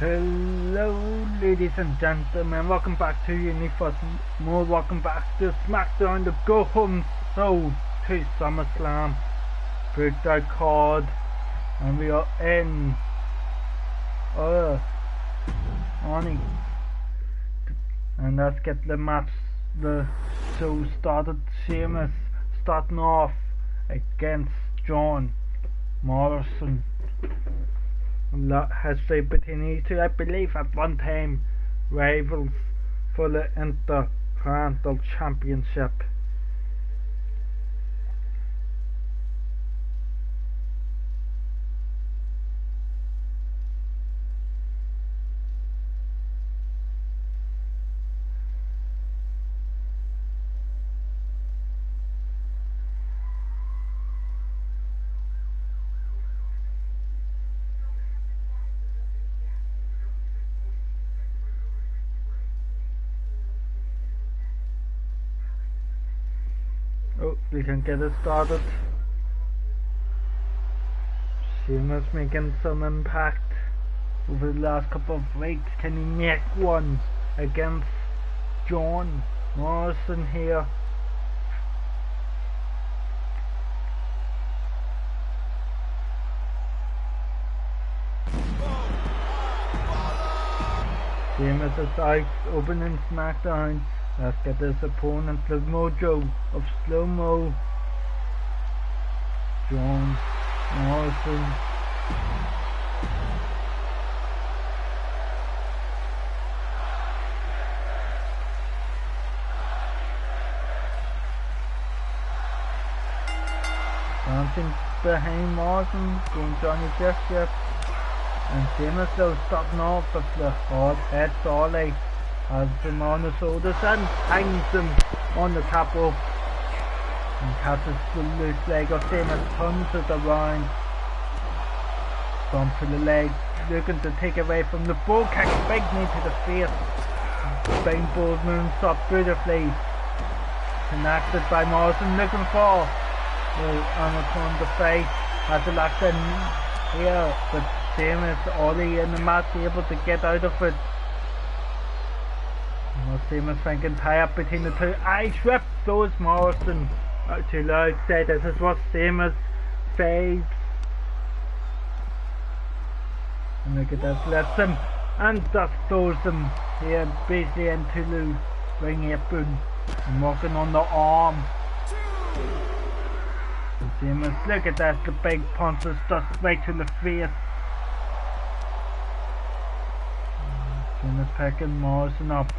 Hello ladies and gentlemen, welcome back to Uniforce Mode, welcome back to SmackDown, the go home show to SummerSlam, breakdown card, and we are in Arnie, and let's get the match, the show started. Sheamus starting off against John Morrison. A lot has played between these two, I believe at one time rivals for the Intercontinental Championship. Oh, we can get it started. Sheamus making some impact over the last couple of weeks. Can he make one against John Morrison here? Sheamus is out opening SmackDown. Let's get his opponent, the mojo of slow-mo. John Morrison. Dancing behind Morrison, going Johnny Gesture. And Sheamus though starting off with the hard head dolly. Has him on the shoulders and hangs him on the top rope and catches the loose leg of Sheamus, turns it around, bump to the leg, looking to take away from the bull kick, big knee to the face, springboard moonsault beautifully connected by Morrison, looking for the anaconda face, has it locked in here, but Sheamus already in the mat, able to get out of it. Sheamus thinking tie up between the two. Ice whip those Morrison out too loud. Say this is what Sheamus saves. And look at this, lets him and just throws him here basically into the ring apron and walking on the arm. And Sheamus, look at that, the big punches just right to the face. Sheamus picking Morrison up.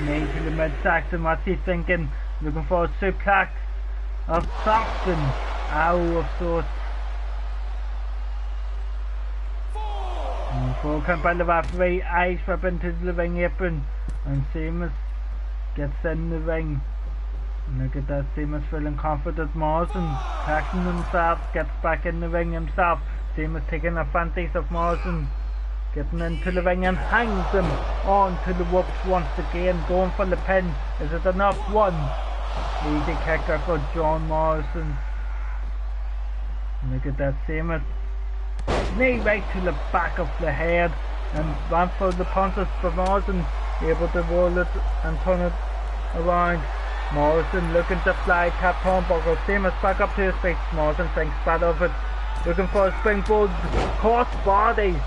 Knee to the midsection, what's he thinking? Looking for a suplex or something. Ow, of sorts. Full count by the referee, ice whip into the ring apron, and Sheamus gets in the ring. And look at that, Sheamus feeling confident. Morrison packing himself, gets back in the ring himself. Sheamus taking advantage of Morrison. Getting into the ring and hangs him onto the ropes once again, going for the pin. Is it enough? One. Easy kicker for John Morrison. Look at that, Sheamus. Knee right to the back of the head and ran for the punches for Morrison. Able to roll it and turn it around. Morrison looking to fly, tap turnbuckle. Sheamus back up to his feet. Morrison thinks bad of it. Looking for a springboard cross body.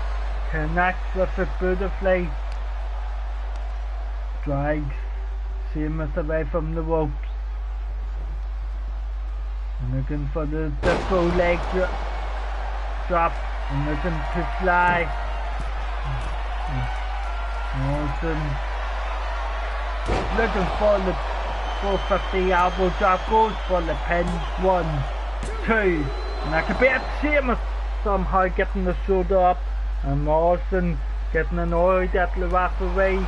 Connects with it beautifully. Drags Sheamus away from the ropes. And looking for the disco leg drop. And looking to fly. Morrison looking for the 450 elbow drop. Goes for the pin. 1, 2. And that could be it. Sheamus somehow getting the shoulder up. And Morrison getting annoyed at the referee.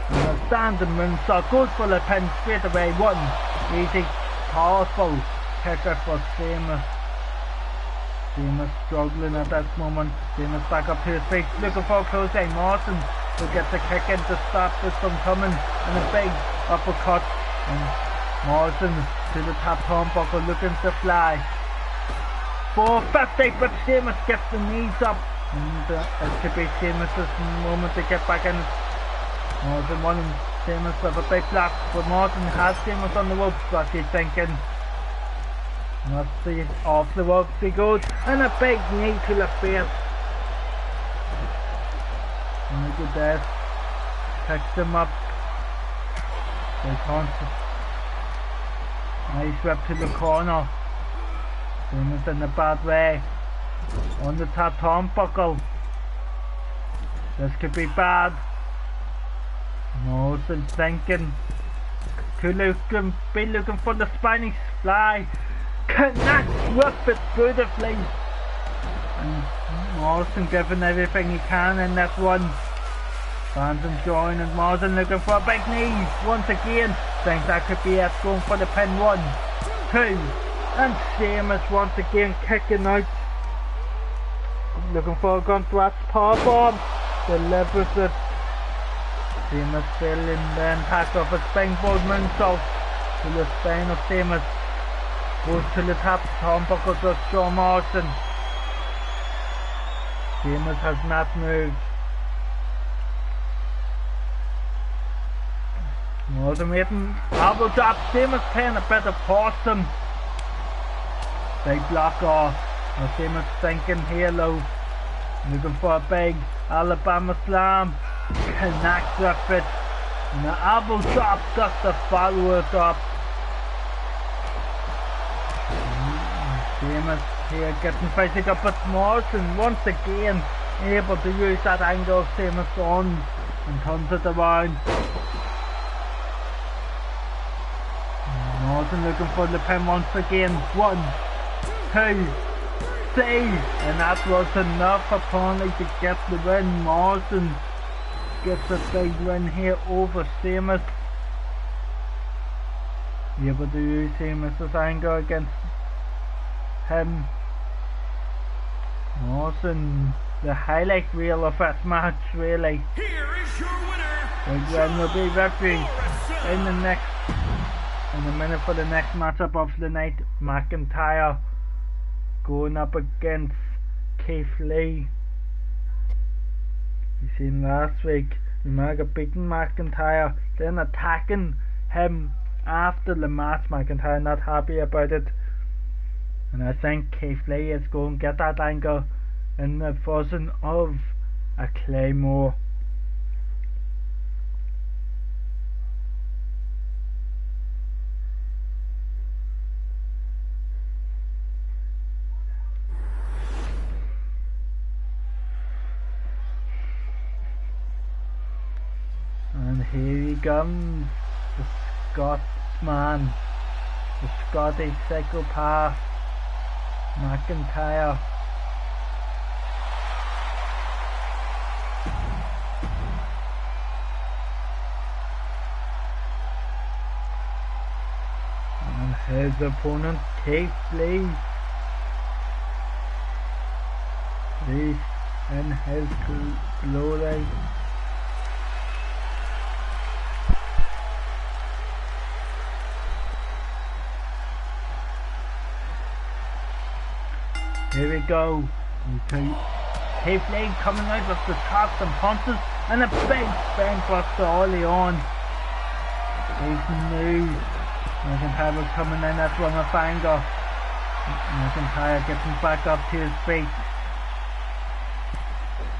And a standing moonsault goes for the pin straight away. 1 easy, powerful kicker for Sheamus. Sheamus struggling at this moment. Sheamus back up to his feet, looking for a close-eye. Morrison will get the kick in to stop this from coming, and a big uppercut. And Morrison to the top turnbuckle, looking to fly. 450, but Sheamus gets the knees up. And it could be Sheamus' moment to get back in. Morrison wanting Sheamus with a big block, but Morrison has Sheamus on the ropes. What's he thinking? Must see off the ropes he goes, and a big knee to the face. And look at that. Picks him up. They can't. Nice rip to the corner. Sheamus in a bad way. On the top turnbuckle. This could be bad. Morrison thinking. Be looking for the Spanish fly. Connects with it beautifully. And Morrison giving everything he can in that one. Fans enjoying, and Morrison looking for a big knee once again. Thinks that could be it, going for the pin. 1, 2, and Sheamus once again kicking out. Looking for a gun thrust powerbomb. Delivers it. Sheamus feeling the impact of a springboard moonsault to the spine of Sheamus. Goes to the top turnbuckle to John Morrison. Sheamus has not moved. Morrison waiting. Elbow drop. Sheamus playing a bit of possum. Big block off. Now Sheamus thinking halo. Looking for a big Alabama slam. Connects with it. And the elbow drop just to follow it up. Sheamus here getting fighting up with Morrison once again, able to use that angle of Sheamus on and turns it around. Morrison looking for the pin once again. 1, 2, 3, and that was enough apparently to get the win. Morrison gets a big win here over Sheamus. Able to use Sheamus' anger against him. Morrison, the highlight reel of that match, really. Here is your winner. Again, will be referee in a minute for the next matchup of the night. McIntyre going up against Keith Lee. You seen last week, Umaga beating McIntyre, then attacking him after the match. McIntyre not happy about it. And I think Keith Lee is going to get that angle in the version of a Claymore. And here he comes, the Scotsman, the Scottish psychopath, McIntyre. And his opponent, Keith Lee. He's in his glory. Here we go. Keith Lee coming out with the chops and punches and a big spinebuster early on. He's new. McIntyre was coming in at one of anger. McIntyre getting back up to his feet.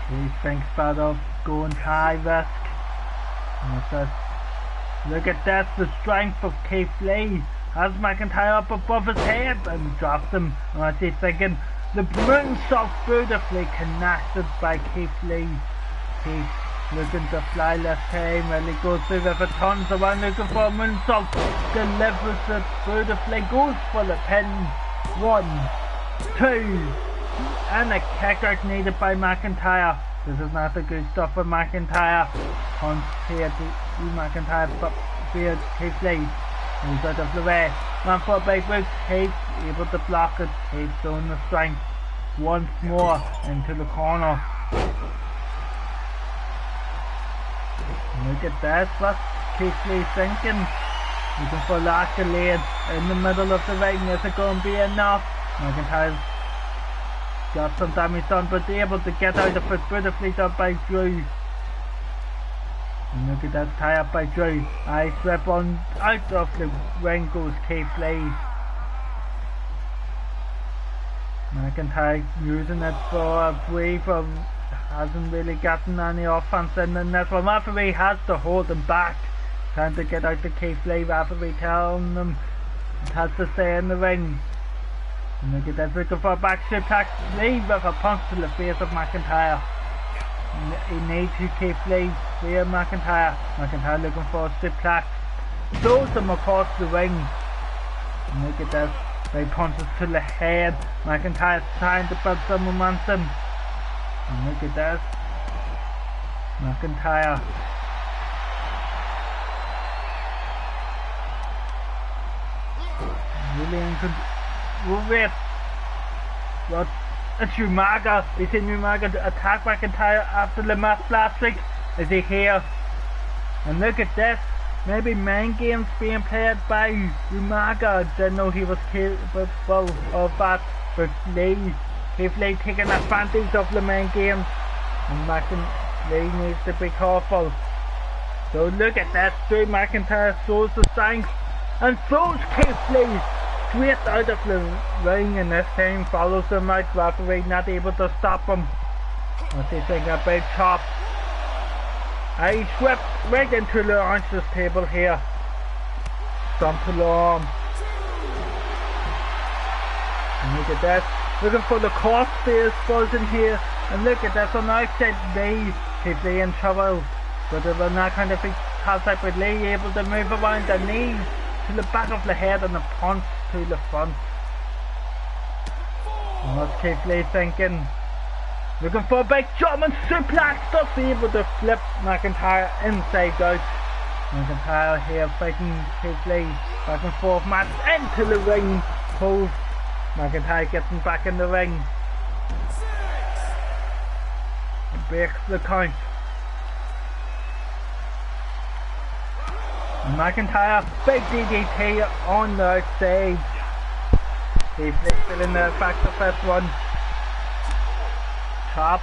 He thinks bad of going high risk. Look at that, the strength of Keith Lee. Has McIntyre up above his head and drops him. And he's thinking, the moonsault beautifully connected by Keith Lee. Keith looking to fly left time while he goes through with it, turns around looking for a moonsault, delivers it beautifully, goes for the pin. 1, 2, and a kick out needed by McIntyre. This is not the good stuff for McIntyre. Punch here to McIntyre, but here Keith Lee. He's out of the way. Man for a big boot. Keith able to block it. Keith showing the strength. Once more into the corner. Look at that. What's Keith Lee thinking? Looking for the accolade in the middle of the ring. Is it going to be enough? McIntyre's got some damage done, but able to get out of it. Beautifully done by Drew. And look at that, tie up by Drew. Ice rep on out of the ring goes Keith Lee. McIntyre using it for a brief, hasn't really gotten any offense in this one. Referee has to hold him back, trying to get out to Keith Lee. Referee telling him it has to stay in the ring. And look at that, looking for a back suplex. Lee with a punch to the face of McIntyre. He needs to Keith Lee via McIntyre. McIntyre looking for a suplex. Throws him across the ring. And look at this. Big punches to the head. McIntyre's trying to build some momentum. And look at this. McIntyre. Really in control. Wait. What? It's Umaga. They seen Umaga attack McIntyre after the match last week. Is he here? And look at this. Maybe mind games being played by Umaga. Didn't know he was capable of that. But Keith Lee taking advantage of the mind games. And Lee needs to be careful. So look at that. Drew McIntyre shows the strength and throws Keith Lee straight out of the ring, and this time follows him out. Referee not able to stop him. What's he thinking about? Chop. I swept right into the announcer's table here. Stomp alarm. And look at that. Looking for the cross stairs buzzing here. And look at that. On the outside, Keith Lee in trouble. But they were not going to be cast out with Lee able to move around the knees to the back of the head and a punch to the front. And what's Keith Lee thinking? Looking for a big German suplex, just able to flip McIntyre inside out. McIntyre here fighting Keith Lee, back and forth match into the ring post. McIntyre getting back in the ring. Breaks the count. And McIntyre, big DDT on the outside. Keith Lee still in the back of that one. Chop.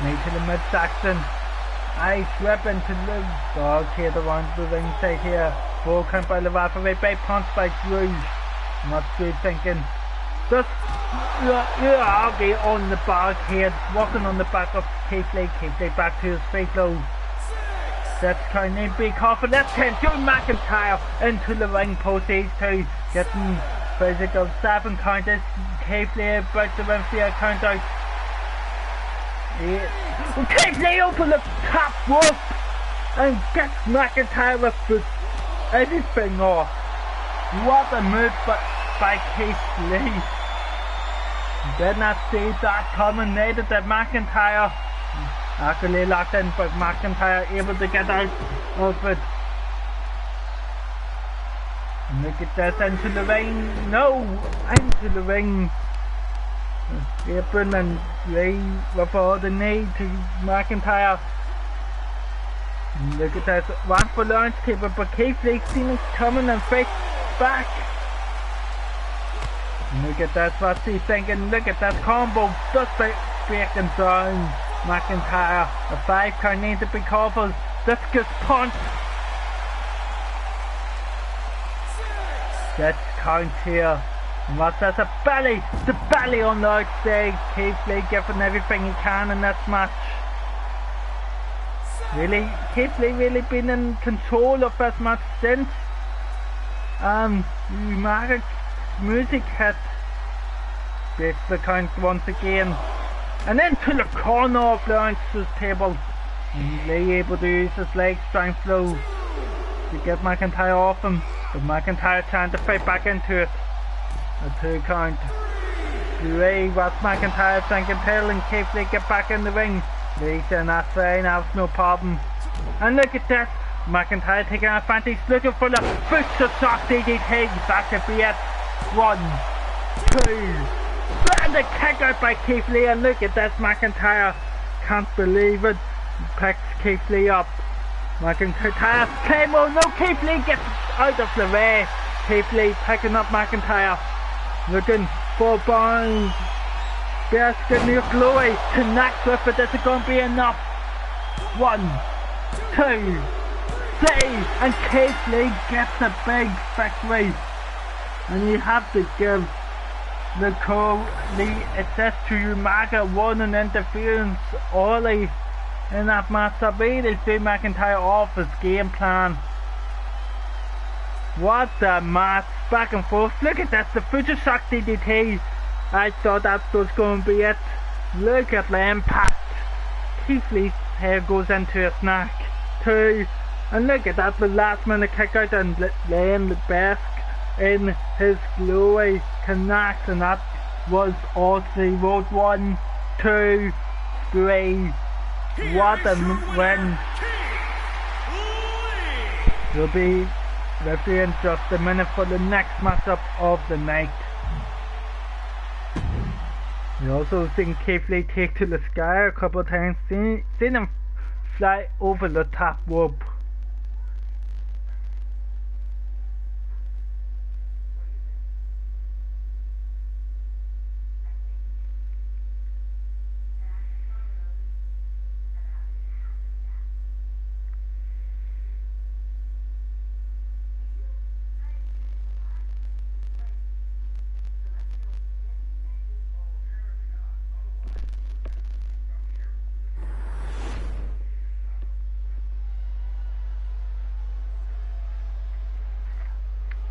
Knee to the midsection. Ice whip into the dog here around the ringside here. Full count by the referee. Big punch by Drew. What's Drew thinking? Just Augie on the back here, walking on the back of Keith Lee. Keith Lee back to his feet though. That's kind of be confident. That's 10. Drew McIntyre into the ring post. These two getting physical. 7 counters. Keith Lee about to win for a count out. Keith Lee over the top rope and gets McIntyre with everything off. What a move by Keith Lee. Did not see that coming. Neither did McIntyre. Actually locked in, but McIntyre able to get out of it. Look at this, into the ring. No, into the ring. Apron and Lee before the knee to McIntyre. Look at this, one for launch table, but Keith Lee seen it coming and fights back. Look at that, what's he thinking? Look at that combo, just breaking down McIntyre. A 5 count, need to be careful. Discus punch. Gets count here. And what's that? A belly! The belly on the outside. Keith Lee giving everything he can in this match. Really, Keith Lee really been in control of this match since music hit. Breaks the count once again. And then to the corner of the announcer's table. And Lee able to use his leg strength though to get McIntyre off him. But McIntyre trying to fight back into it. A 2 count. Lee, what's McIntyre thinking? Telling Keith Lee get back in the ring. Lee saying that's fine, that's no problem. And look at this. McIntyre taking advantage, looking for the butcher shot DDT. That could be it. 1, 2. And a kick out by Keith Lee, and look at this. McIntyre can't believe it. Picks Keith Lee up. McIntyre claim, oh no, Keith Lee gets out of the way. Keith Lee picking up McIntyre. Looking for Barnes. Basket near Chloe. Connects with it. Is it going to be enough? 1, 2, 3. And Keith Lee gets a big victory. And you have to give the assist to Umaga, one in interference early in that match. That really threw McIntyre off his game plan. What a match, back and forth. Look at this, the future shock DDT. I thought that was going to be it. Look at the impact. Keith Lee's hair goes into a snack. 2, and look at that, the last minute kick out and laying the best in his glory connects, and that was all 3 road. 1, 2, 3. What a win. We'll be reviewing just a minute for the next matchup of the night. We also seen Keith Lee take to the sky a couple of times, seen him fly over the top rope.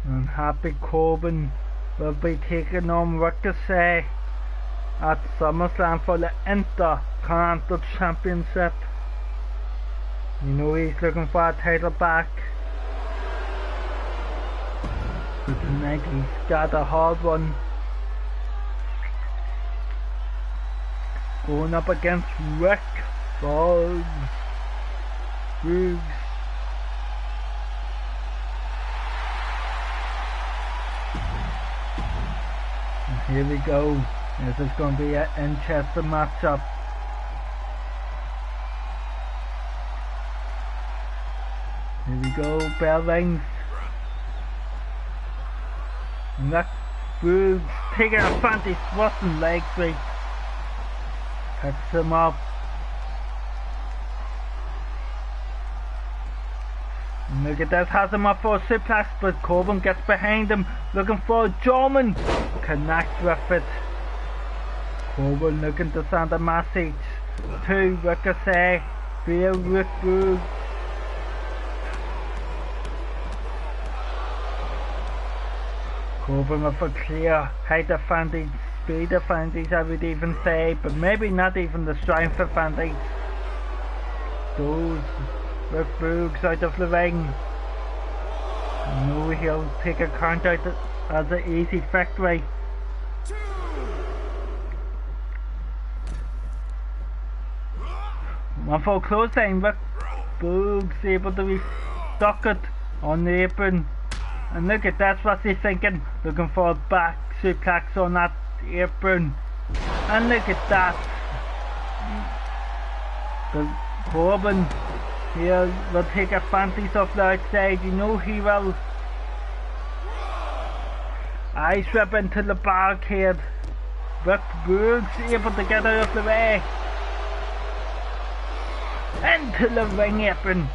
And Happy Corbin will be taking on Ricochet at SummerSlam for the Intercontinental Championship. You know he's looking for a title back. But tonight he's got a hard one. Going up against Rick Boggs. Here we go. This is going to be an interesting matchup. Here we go. Bell rings. And that Brooks taking a fancy thrusting leg sweep. Picks him up. And look at this, has him up for a suplex, but Corbin gets behind him, looking for a German. Connects with it. Corbin looking to send a message to Ricochet via Rick Boogs. Corbin with a clear height advantage, speed advantage I would even say, but maybe not even the strength advantage. Those Rick Boogs out of the ring. I know he'll take a count out as an easy victory. One for clothesline, Rick Boogs able to restock it on the apron. And look at that, what's he thinking? Looking for a back suplex on that apron. And look at that. The Corbin here will take advantage of the outside. You know he will. Ice whip into the barricade. Rick Boogs able to get out of the way. Into the ring apron.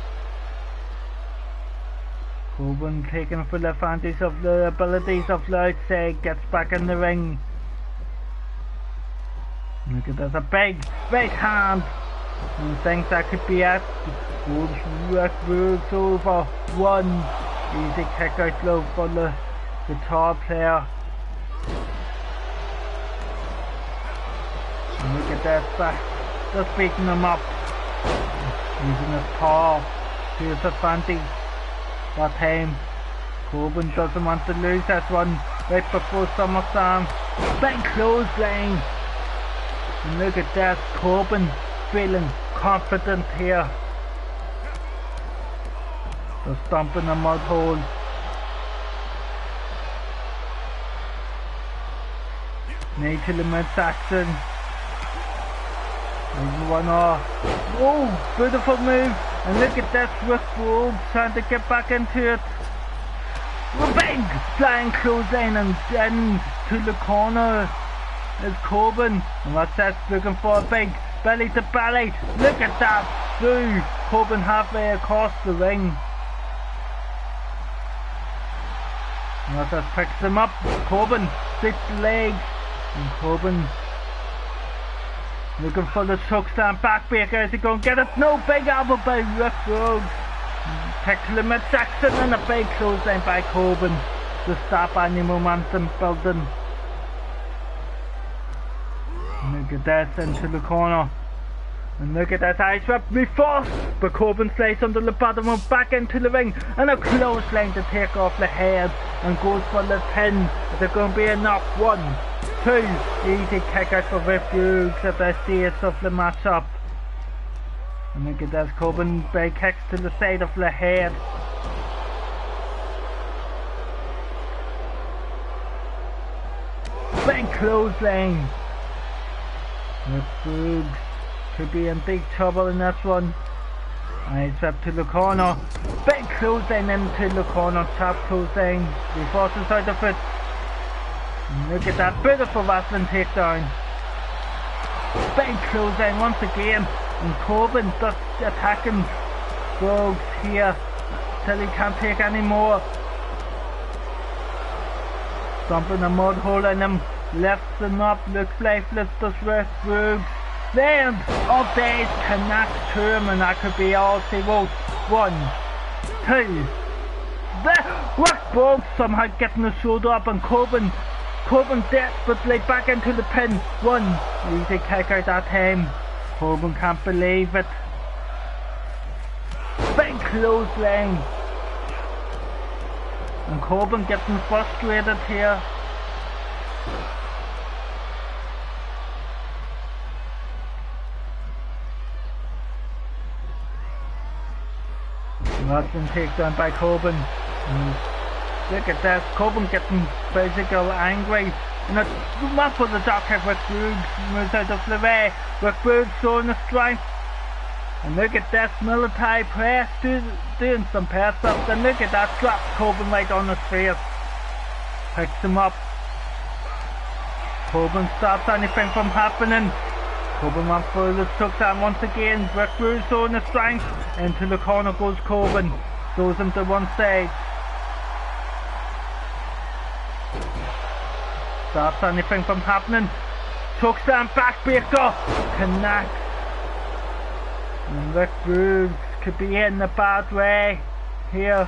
Corbin taking full advantage of the abilities of the outside, gets back in the ring. Look at that, a big right hand. And thinks that could be it. Goes Rick Boogs over. 1 easy kick out low for the guitar player. And look at that, back just beating him up. Using his paw to his advantage. That time Corbin doesn't want to lose this one right before SummerSlam. Big clothesline. And look at that, Corbin feeling confident here. Just stomping the mud hole. Knee to the midsection. One off. Whoa, beautiful move. And look at this, Rick Boogs trying to get back into it. Big flying clothesline, and then to the corner is Corbin. And what's that? Looking for a big belly to belly. Look at that! Through Corbin halfway across the ring. And what's that? Picks him up. Corbin, 6 legs. And Corbin looking for the chokeslam backbreaker. Is he going to get it? No, big elbow by Rick Rhodes. Takes the midsection and a big clothesline by Corbin to stop any momentum building. Look at this into the corner. And look at that ice whip reversed, but Corbin slides under the bottom and back into the ring, and a clothesline to take off the head and goes for the pin. Is it going to be enough? 1, 2, easy kick out for Rick Rhodes at the stage of the matchup. And look at this, Corbin big kicks to the side of the head. Big clothesline. Rick Rhodes could be in big trouble in this one. Ice whip to the corner. Big clothesline into the corner. Chop clothesline. He forces out of it. And look at that beautiful wrestling takedown. Big clothesline once again. And Corbin just attacking Rhodes here till he can't take any more. Dumping a mud hole in him. Lifts him up. Looks lifeless. Does Rick Rhodes. The end of days connects to him, and that could be all she wrote. 1, 2. Rick Rhodes somehow getting the shoulder up, and Corbin desperately back into the pin. 1 easy kick out that time. Corbin can't believe it. Big clothesline. And Corbin getting frustrated here. Wrestling takedown by Corbin. Look at this, Corbin getting physical, angry. And it's not for the dock kick. Rick Rhodes moves out of the way. Rick Rhodes showing the strength. And look at this, military press, doing some press ups. And look at that, drops Corbin right on his face. Picks him up. Corbin stops anything from happening. Corbin went for the chokeslam once again. Rick Rhodes showing the strength. Into the corner goes Corbin. Throws him to one side. Stops anything from happening. Chokeslam backbreaker. Connects. And Rick Rhodes could be in a bad way here.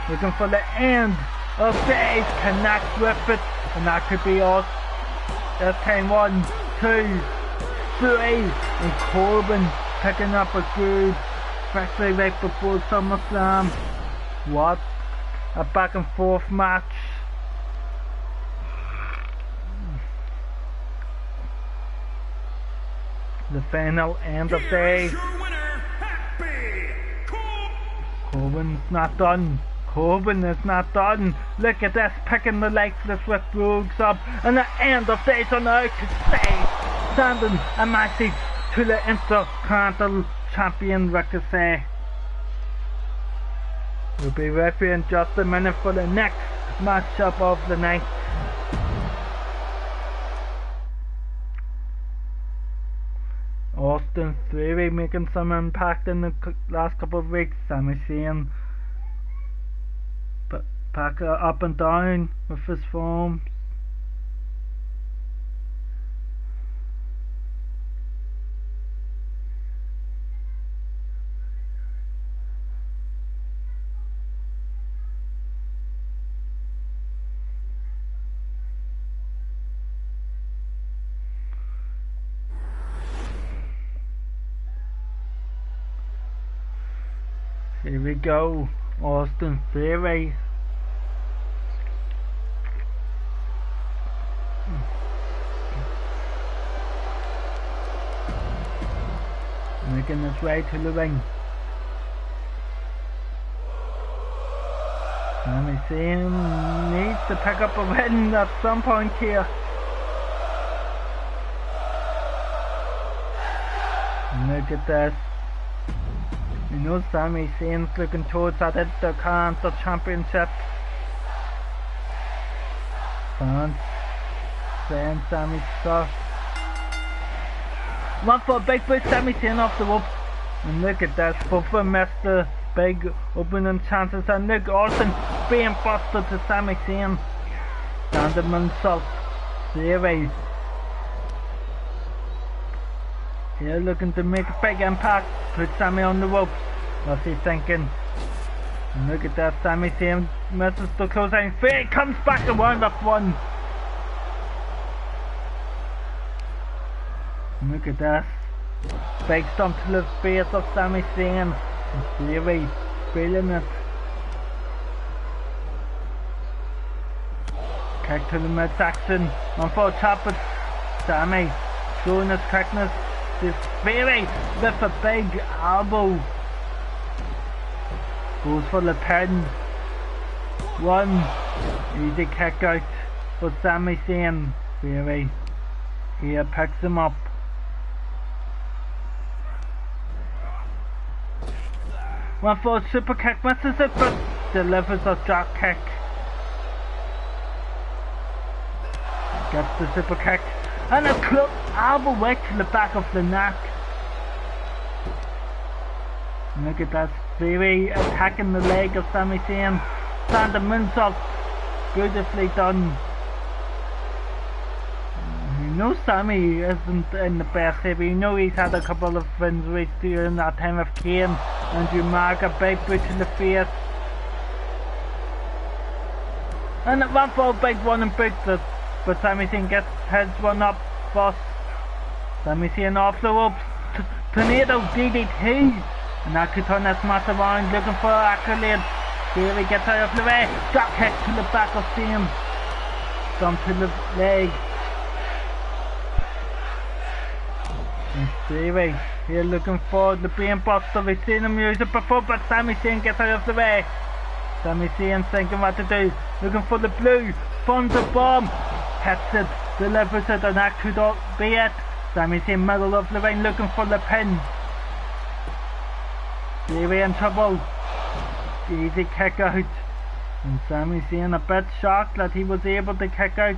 Looking for the end of days. Connects with it. And that could be us. This time 1, 2, 3. And Corbin picking up a Rhodes. Especially right before SummerSlam. What a back and forth match. The final end of day. Corbin's not done. Corbin is not done. Look at this, picking the lifeless Rick Rhodes up. And the end of days on out to stay. Sending a message to the Intercontinental Champion Ricochet. We'll be with you in just a minute for the next matchup of the night. Austin Theory making some impact in the last couple of weeks. Sami Zayn back up and down with his form. Here we go, Austin Theory. Making his way to the ring. Sami Zayn needs to pick up a win at some point here. Look at this. You know Sami Zayn's looking towards that Intercontinental Championship. Fans saying Sami stuff. One for a big push, Sami Zayn off the ropes. And look at this, both of them missed the big opening chances, and look, Orton being busted to Sami Zayn. Standing moonsault. Theory. Here looking to make a big impact. Put Sami on the ropes. What's he thinking? And look at that, Sami Zayn misses the clothesline. He comes back around with one. And look at this. Big stomp to the face of Sami Zayn. And Theory feeling it. Kick to the midsection. One for a chop with Sami. Showing his quickness. This Theory with a big elbow. Goes for the pin. One easy kick out for Sami Zayn. Theory here picks him up. One for a super kick, misses it, but delivers a drop kick. Gets the super kick and a club elbow right to the back of the neck. Look at that, Theory attacking the leg of Sami Zayn. Standing moonsault, beautifully done. You know Sami isn't in the best shape. You know he's had a couple of injuries during that time of Kane and Drew Mark, a big boot in the face. And it went for a big one and boot, but Sami Zayn gets his one up first. Sami Zayn off the ropes. Tornado DDT. And that could turn this match around, looking for an accolade. Theory gets out of the way. Drop kick to the back of Zayn. Thumb to the leg. And Theory here looking for the brainbuster. We've seen him use it before, but Sami Zayn gets out of the way. Sami Zayn thinking what to do. Looking for the blue. Funds a bomb. Hits it. Delivers it, and that could be it. Sami Zayn middle of the ring looking for the pin. Theory in trouble. Easy kick out. And Sami Zayn a bit shocked that he was able to kick out.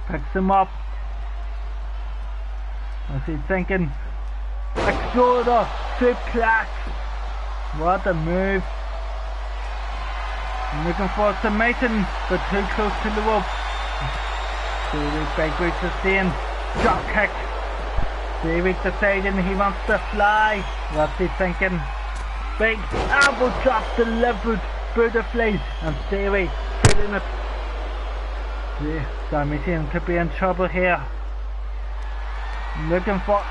Picks him up. As he's thinking, Exploder, suplex. What a move. Looking for submission, but too close to the rope. Theory big boot to Zayn. Drop kick. Theory deciding he wants to fly. What's he thinking? Big elbow drop delivered beautifully, and Theory feeling it. Sami Zayn could be in trouble here. Looking for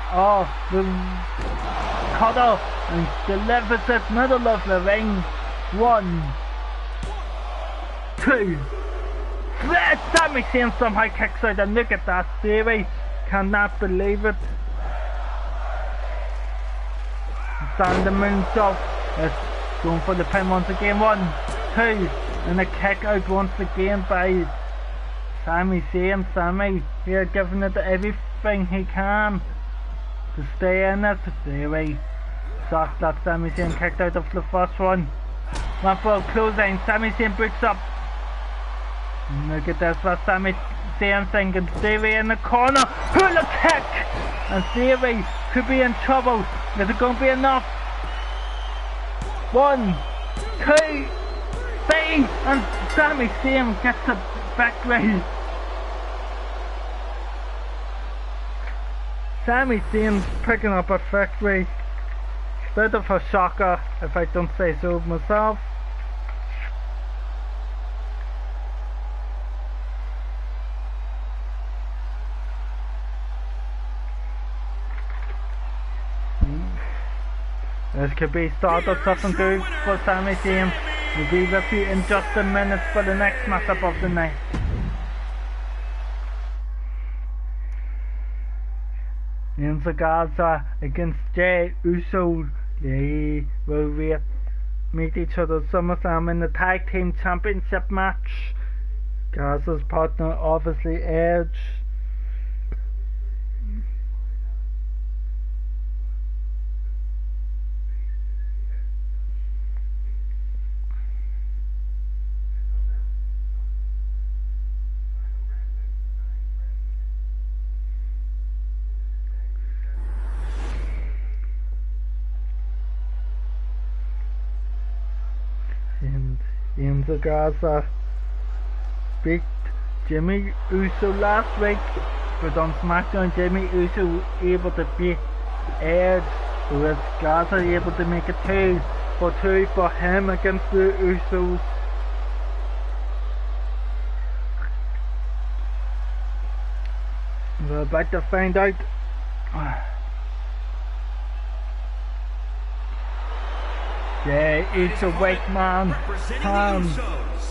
the cutter and delivers it middle of the ring. 1, 2, 3. Sami Zayn somehow kicks out, and look at that. Theory cannot believe it. Stand the moonsault. It's going for the pin once again. 1, 2, and a kick out once again by Sami Zayn. Sami here giving it everything he can to stay in it. Theory shocked that Sami Zayn kicked out of the first one. One for a clothesline. Sami Zayn boots up. And look at this, what Sami Zayn thinking. Theory in the corner. Hula kick! And Theory could be in trouble. Is it going to be enough? 1, 2, 3, and Sami Zayn gets a victory. Sami Zayn's picking up a victory. Bit of a shocker, if I don't say so myself. This could be start of something good for Sami Zayn. We'll be with you in just a minute for the next matchup of the night. Enzo Garza against Jey Uso. They will meet each other at SummerSlam in the Tag Team Championship match. Garza's partner obviously Edge. Enzo Garza beat Jimmy Uso last week, but on SmackDown Jimmy Uso able to beat Edge, so is Garza able to make it 2-for-2 for him against the Usos. We're about to find out. Jay Uso, wake man,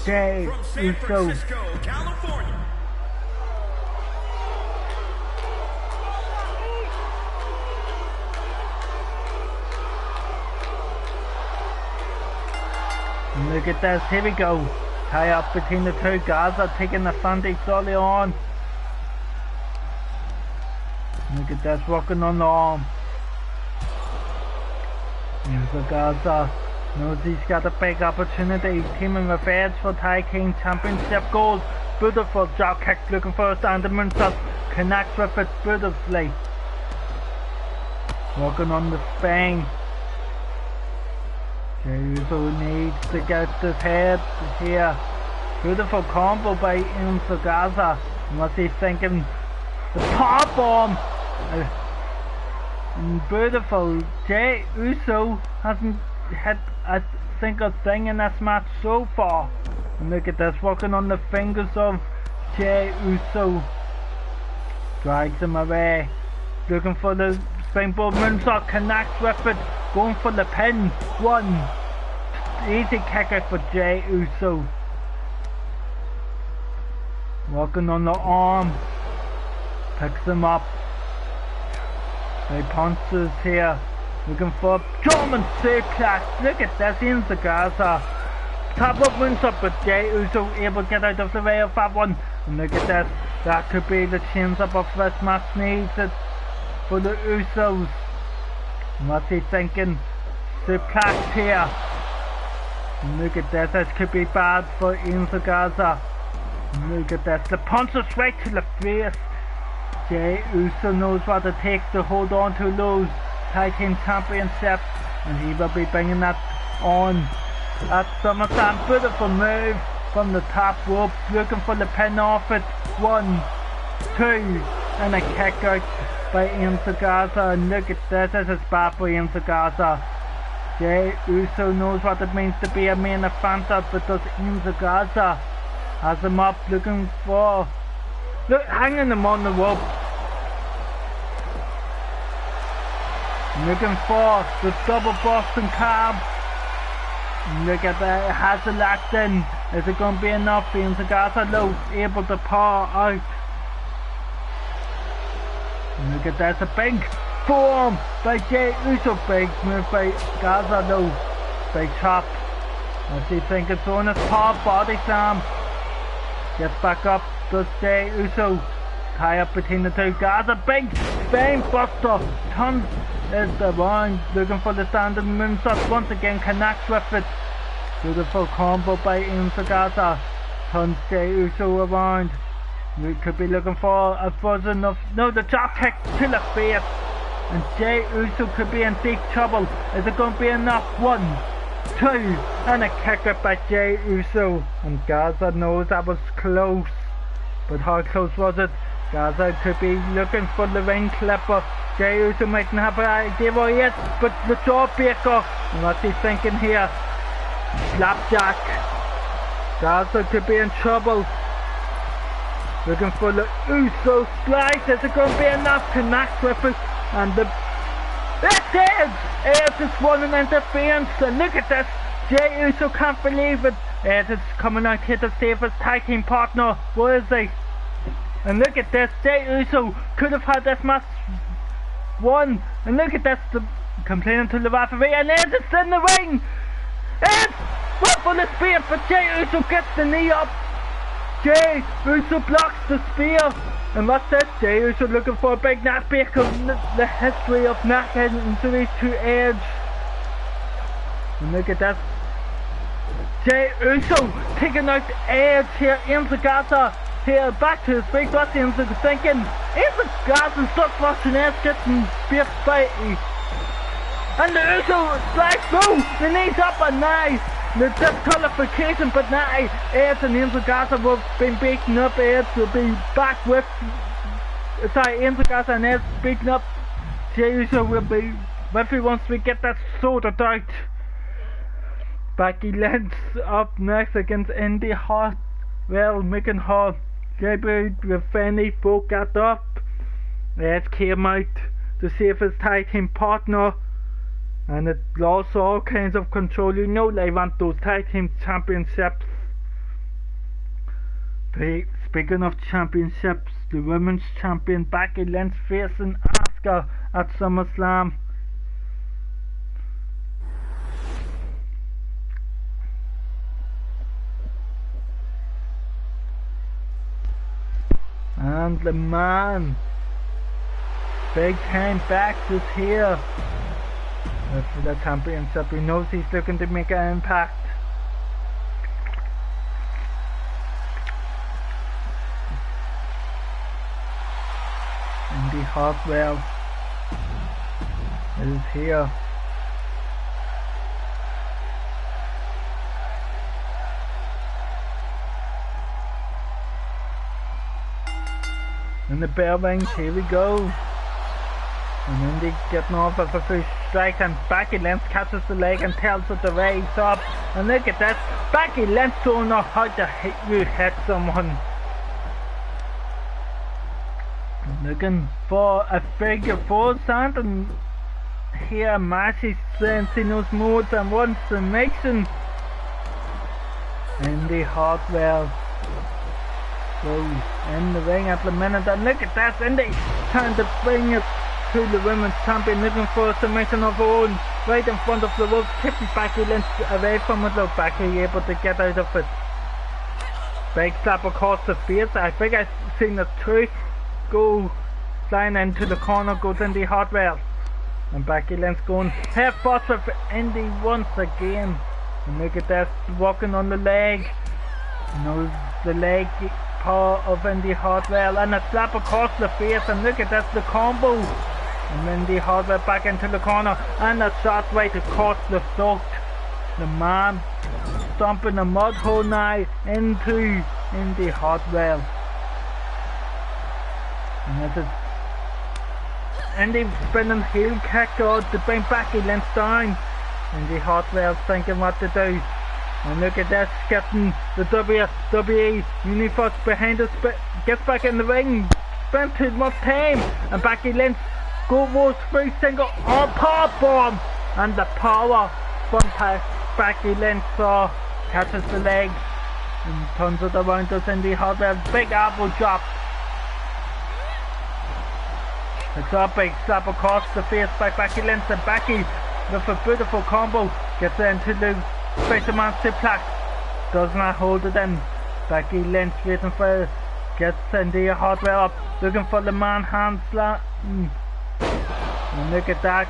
Jay Uso. California. Look at this, here we go. Tie up between the two. Garza taking the Sunday solely on. Look at this, working on the arm. Here's Garza. Knows he's got a big opportunity. Teaming with Edge for Tag Team Championship gold. Beautiful drop kick, looking for a standing moonsault. Connects with it beautifully. Working on the spine. Jey Uso needs to get his head here. Beautiful combo by Enzo Garza. What's he thinking? The pop bomb. Beautiful. Jey Uso hasn't hit a single thing in this match so far. And look at this, working on the fingers of Jey Uso. Drags him away. Looking for the springboard moonsault, connects with it. Going for the pin. One. Easy kicker for Jey Uso. Working on the arm. Picks him up. He punches here. Looking for a German suplex. Look at this, Enzo Garza. Top up moonsault, but Jey Uso able to get out of the way of that one. And look at this. That could be the change up of this match needs it for the Usos. And what's he thinking? Suplex here. And look at this. This could be bad for Enzo Garza. And look at this. The punch is right to the face. Jey Uso knows what it takes to hold on to those Tag Team Championships, and he will be bringing that on at SummerSlam. Beautiful move from the top rope, looking for the pin off it. 1, 2, and a kick out by Enzo Garza. And look at this is bad for Enzo Garza. Jey Uso knows what it means to be a main eventer, but does Enzo Garza has him up, looking for, look, hanging him on the rope. Looking for the double Boston Crab. Look at that, has it locked in. Is it going to be enough? Enzo Garza low, able to paw out. Look at that, a big forearm by Jey Uso. Big move by Garza low. Big chop. As he think it's on his paw, body slam. Gets back up, does Jey Uso. Tie up between the two. Garza, big spine buster. Tons is the one, looking for the standing moonsault. Once again connects with it. Beautiful combo by Enzo Garza. Turns Jey Uso around. We could be looking for a version of, no, the drop kick to the face. And Jey Uso could be in deep trouble. Is it going to be enough? 1, 2, and a kick out by Jey Uso. And Garza knows that was close. But how close was it? Garza could be looking for the ring clipper. Jey Uso mightn't have an idea where he is, but the jawbreaker. And what's he thinking here? Slapjack. Garza could be in trouble. Looking for the Uso slice. Is it going to be enough? Connect with it. And the... It's Edge! Edge is running interference. And look at this. Jey Uso can't believe it. Edge is coming out here to save his tag team partner. Where is he? And look at this. Jey Uso could have had this match won. And look at this. Complaining to the referee. And Edge is in the ring. Edge! Went for the spear, but Jey Uso gets the knee up. Jey Uso blocks the spear. And what's that? Jey Uso looking for a big neck break of the history of neck injuries to Edge. And look at that. Jey Uso taking out Edge here. Enzo Garza here back to his feet. What's Enzo thinking? Enzo Garza starts watching Edge getting beat by. And the Uso slides through. The knees up and nice. the disqualification, but now Edge and Angel Garza have been beaten up. Edge will be back with, Angel Garza and Edge beaten up. Jey Uso will be with you once we get that sorted out. Becky Lynch up next against Indy Hart. Well, Megan Hart debuted with Fanny, both got up. Edge came out to save his tag team partner, and it lost all kinds of control. You know they want those tag team championships. Speaking of championships, the women's champion Becky Lynch facing Asuka at SummerSlam. And the man, big time Bax, is here for the championship. He knows he's looking to make an impact. Indy Hartwell is here. And the bell rings, here we go. And Indy getting off of a first strike, and Becky Lynch catches the leg and tells her to raise up. And look at that, Becky Lynch don't know how to hit someone. Looking for a figure four, and here Massey sensing those moves and one submission. Indy Hartwell goes in the ring at the minute, and look at that, Indy trying to bring it to the women's champion, looking for a submission of her own right in front of the ropes, tipping Becky Lynch away from it. Look, Becky able to get out of it. Big slap across the face. I think I've seen the two go flying into the corner, goes Indy Hartwell, and Becky Lynch going head first with Indy once again. And look at that, walking on the leg. Knows the leg paw of Indy Hartwell, and a slap across the face, and look at that, the combo. And Indy Hartwell back into the corner, and a shot right across the throat. The man stomping a mud hole now into Indy Hartwell. And this is Indy spinning heel kick to bring Becky Lynch down. Indy Hartwell thinking what to do. And look at this, getting the WWE Universe behind us, gets back in the ring, spent too much time, and Becky Lynch goes through single on power bomb, and the power from Becky Lynch catches the leg and turns it around us. Indy Hartwell, big elbow drop. It's a big slap across the face by Becky Lynch, and Becky with a beautiful combo gets into the Fisherman suplex, does not hold it in. Becky Lynch waiting for it, gets Indy Hartwell up, looking for the man-hand slam. And look at that,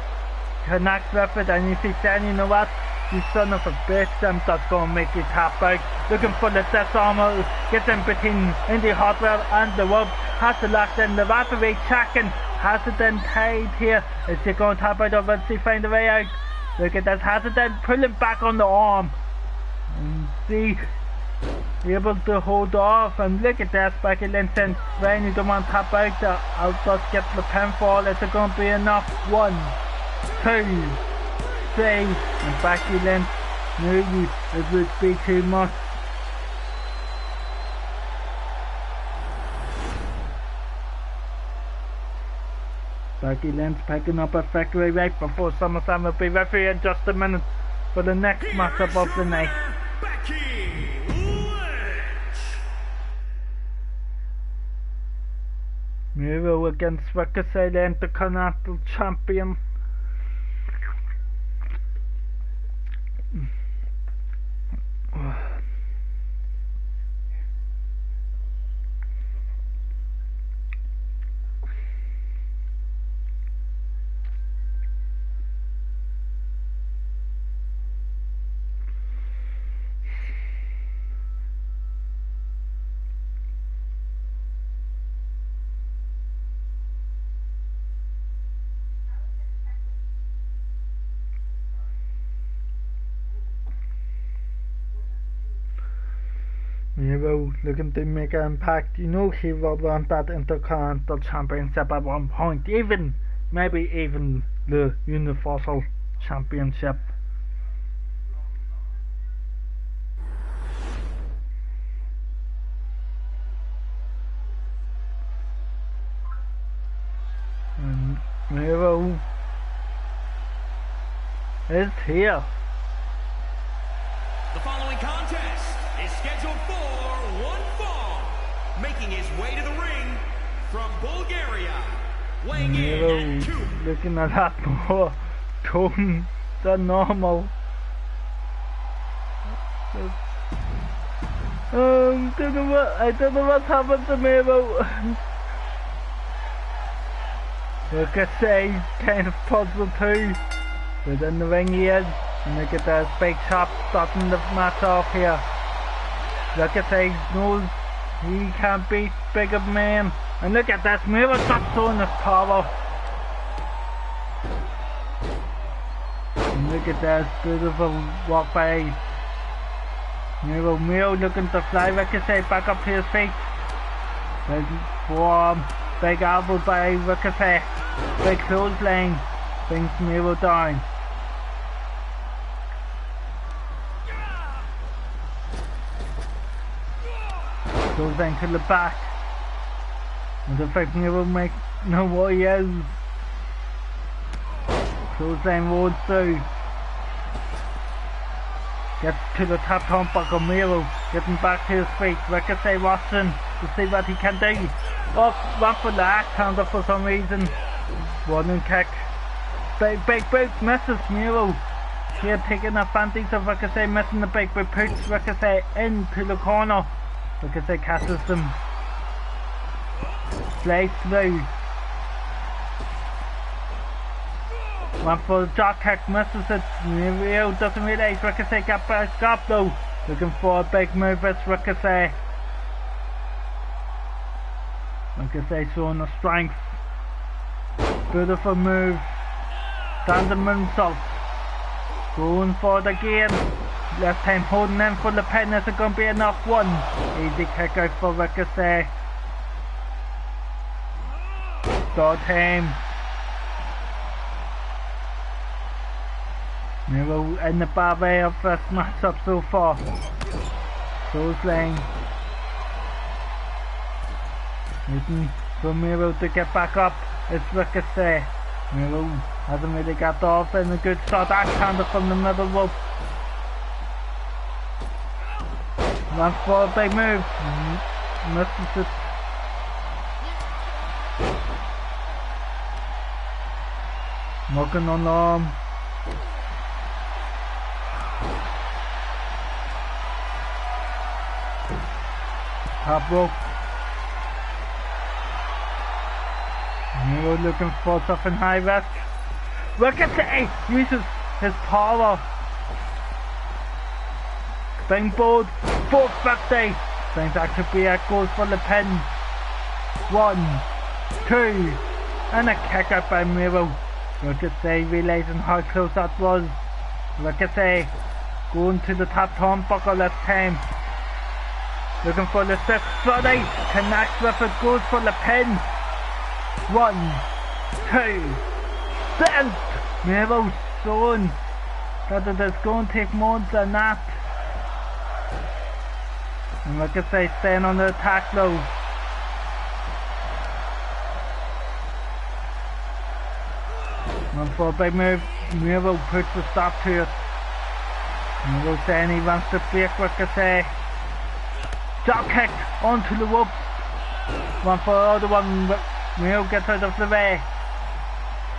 connects with it, and if he's saying, you know what, you son of a bitch, I'm just gonna make you tap out. Looking for the disarmer, gets in between Indy Hartwell and the rope, has to lock in, the referee checking, has it then tied here. Is he going to tap out, or will she find a way out? Look at this, has it then pulling back on the arm, and see, able to hold off. And look at this, Becky Lynch saying, Ryan, you don't want to tap out, I'll just get the pinfall. Is it going to be enough? 1, 2, 3, and Becky Lynch knew it would be too much. Becky Lynch picking up a victory right before SummerSlam. Will be referee in just a minute for the next matchup of the night. Becky Lynch. Miro against Ricochet, the Intercontinental Champion. Miro looking to make an impact. You know he will want that Intercontinental Championship at one point. Maybe even the Universal Championship. And Miro is here. The following contest is scheduled for one fall. Making his way to the ring from Bulgaria. Weighing in at 2. Looking a lot more tone than normal. I don't know what's happened to Miro. Like I say, kind of puzzled too. But in the ring he is. And look at this big chop starting the match off here. Like I say, knows he can't beat bigger men. And look at this, Miro just showing his power. And look at this, beautiful walk by Miro looking to fly, Ricochet back up to his feet. Big forearm, big elbow by Ricochet. Big clothesline brings Miro down. Goes into the back. And the fact Miro make know what he is. Clothesline rolls through. Gets to the top turnbuckle. Miro getting back to his feet. Ricochet watching to see what he can do. Oh, went for the axe handle for some reason. Running kick. Big boot misses Miro. Here taking advantage of Ricochet missing the big boot. Puts Ricochet into the corner. Ricochet catches them. Slice through. Went for the jaw kick, misses it. Miro doesn't realise Ricochet got back up though. Looking for a big move, it's Ricochet. Ricochet showing the strength. Beautiful move. Standing moonsault. Going for it again. Last time holding in for the pin. Is it going to be enough? One. Easy kick out for Ricochet. Third time. Miro in the bad way of this matchup so far. Clothesline. Waiting for Miro to get back up. It's Ricochet. Miro hasn't really got off in a good start. Axe handle from the middle rope. Went for a big move. Misses it. Knocking on the arm. Top rope. Miro looking for something high risk. Ricochet uses his power. Springboard 450. Thinks that could be it. Goes for the pin. 1, 2, and a kick out by Miro. Ricochet realizing how close that was. Ricochet going to the top turnbuckle this time. Looking for the 630. Connects with it. Goes for the pin. 1, 2, sent! Miro showing that it is going to take more than that. And Ricochet staying on the attack though. One for a big move. Miro puts a stop to it. Miro saying he wants to break Ricochet. Drop kick onto the rope. One for the other one. Miro gets out of the way.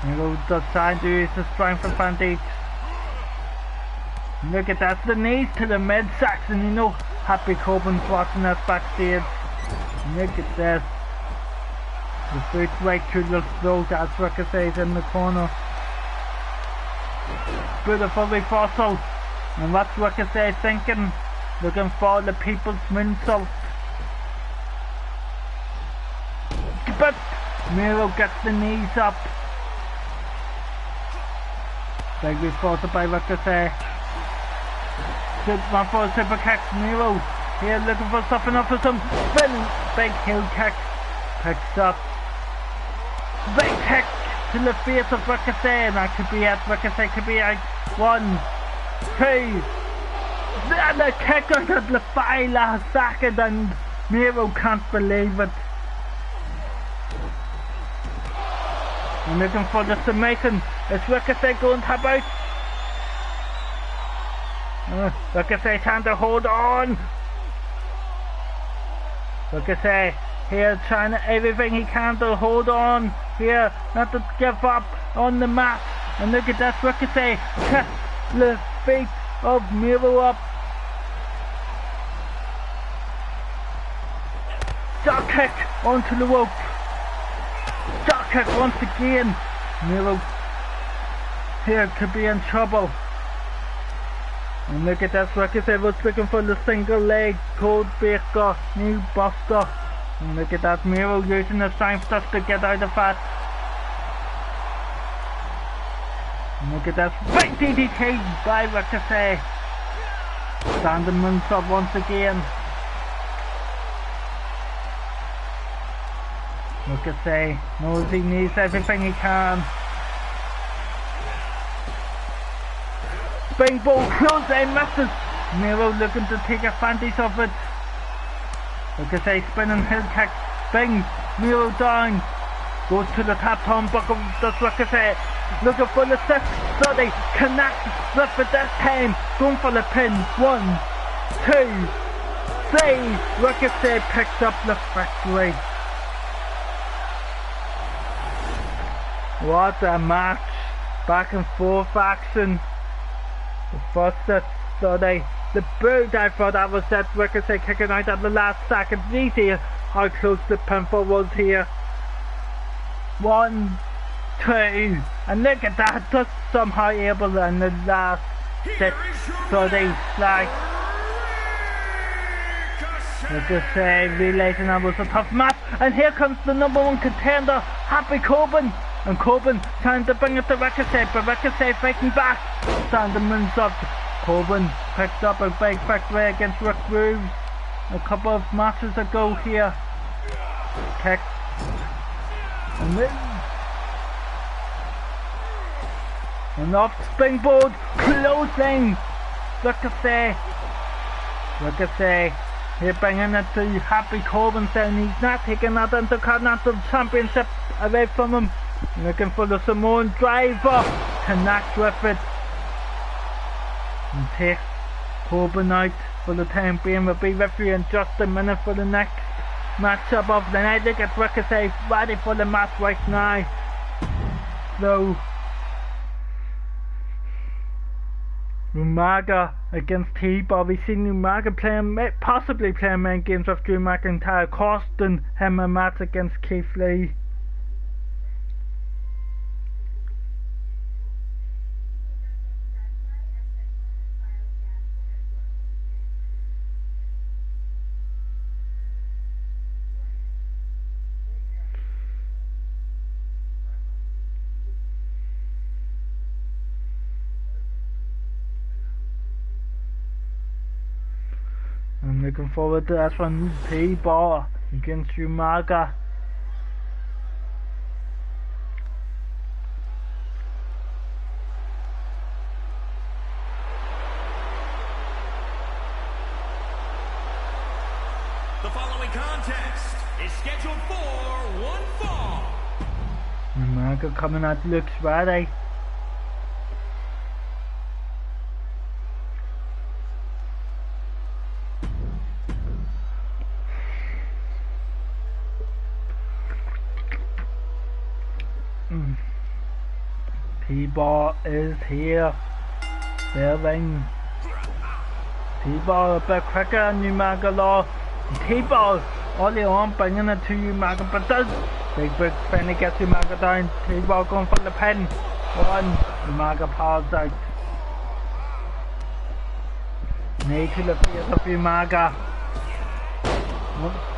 Miro does try to use the strength advantage. Look at that, the knees to the midsection. You know, Happy Corbin's watching us backstage. Look at this. The boot right through the throat as Ricochet's in the corner. Beautiful reversal. And what's Ricochet thinking? Looking for the people's moonsault. But Miro gets the knees up. Big reversal by Ricochet. One for a super kick. Miro here looking for something up for some spinning. Big heel kick. Picks up. Big kick to the face of Ricochet, and that could be it. Ricochet could be out. 1, 2. Then a kick out at the very last second, and Miro can't believe it. I'm looking for the submission. Is Ricochet going to tap out? Ricochet trying to hold on. Ricochet here trying everything he can to hold on. Here, not to give up on the mat. And look at this, Ricochet kick the feet of Miro up. Drop kick onto the rope. Drop kick once again. Miro here could be in trouble. And look at this, Ricochet was looking for the single leg cold breaker, knee buster. And look at that, Miro using the strength just to get out of that. And look at this, big DDT by Ricochet. Standing moonsault once again. Ricochet knows he needs everything he can. Springboard close and misses. Miro looking to take advantage of it. Ricochet spinning heel kick. Bing. Miro down. Goes to the top turnbuckle. Does Ricochet. Looking for the 630. Connects with it this time. Going for the pin. 1, 2, 3. Ricochet picks up the victory. What a match. Back and forth action. The first study. The build, I thought that was that Ricochet kicking out at the last second. You see how close the pinfall was here. 1, 2. And look at that. Just somehow able in the last 6:30 slide. Ricochet realizing that was a tough match. And here comes the #1 contender, Happy Corbin. And Corbin trying to bring it to Ricochet, but Ricochet fighting back. Standing moonsault. Corbin picked up a big victory against Rick Rude a couple of matches ago here. Kick. And then. And off springboard. Closing. Ricochet. Ricochet. Here bringing it to Happy Corbin, saying he's not taking that Intercontinental Championship away from him. Looking for the Samoan driver. Connects with it. And takes Corbin out for the time being. We'll be with you in just a minute for the next matchup of the night. Look at Ricochet ready for the match right now. So Umaga against T-Bar. We've seen Umaga possibly playing main games with Drew McIntyre, costing him a match against Keith Lee. I'm looking forward to that one. T-Bar against Umaga. The following contest is scheduled for one fall. Umaga coming out, looks ready. T-Bar is here. Serving. T-Bar a bit quicker than Umaga law. T-Bar early on bringing it to Umaga, but does Big finally gets Umaga down. T-Bar going for the pin. 1. Umaga powers out. Knee to the face of Umaga.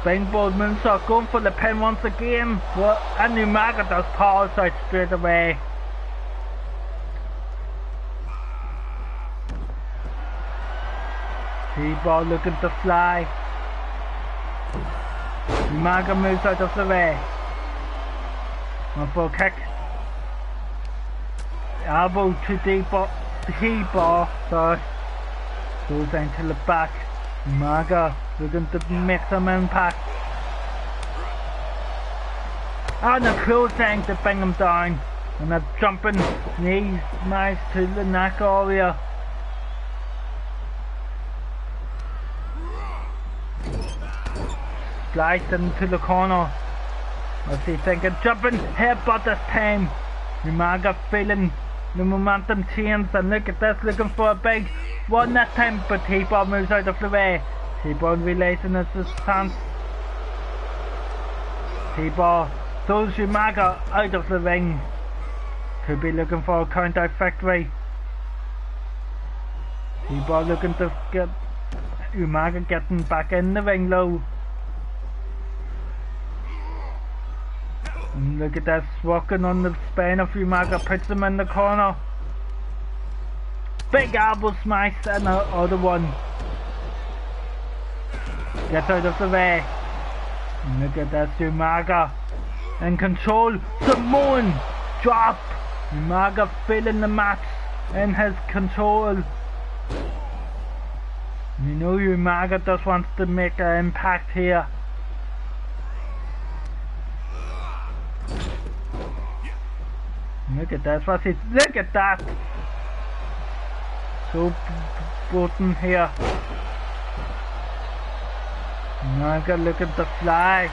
Springboard moonsault going for the pin once again. And Umaga does powers out straight away. T-Bar looking to fly. Umaga moves out of the way. One for a kick. Elbow to T-Bar, sorry. Goes down to the back. Umaga looking to make some impact. And a close down to bring him down. And a jumping knee smash to the neck area. Sliced into the corner. What's he thinking? Jumping headbutt this time. Umaga feeling the momentum change, and look at this, looking for a big one that time, but T-Bar moves out of the way. T-Bar realizing it's his chance. T-Bar throws Umaga out of the ring. Could be looking for a count-out victory. T-Bar looking to get Umaga getting back in the ring low. And look at this, walking on the spine of Umaga, puts him in the corner. Big elbow smash and the other one. Gets out of the way. And look at this, Umaga in control. Samoan drop. Umaga feeling the match in his control. You know Umaga just wants to make an impact here. Look at that, look at that! So potent here. Umaga looking to fly.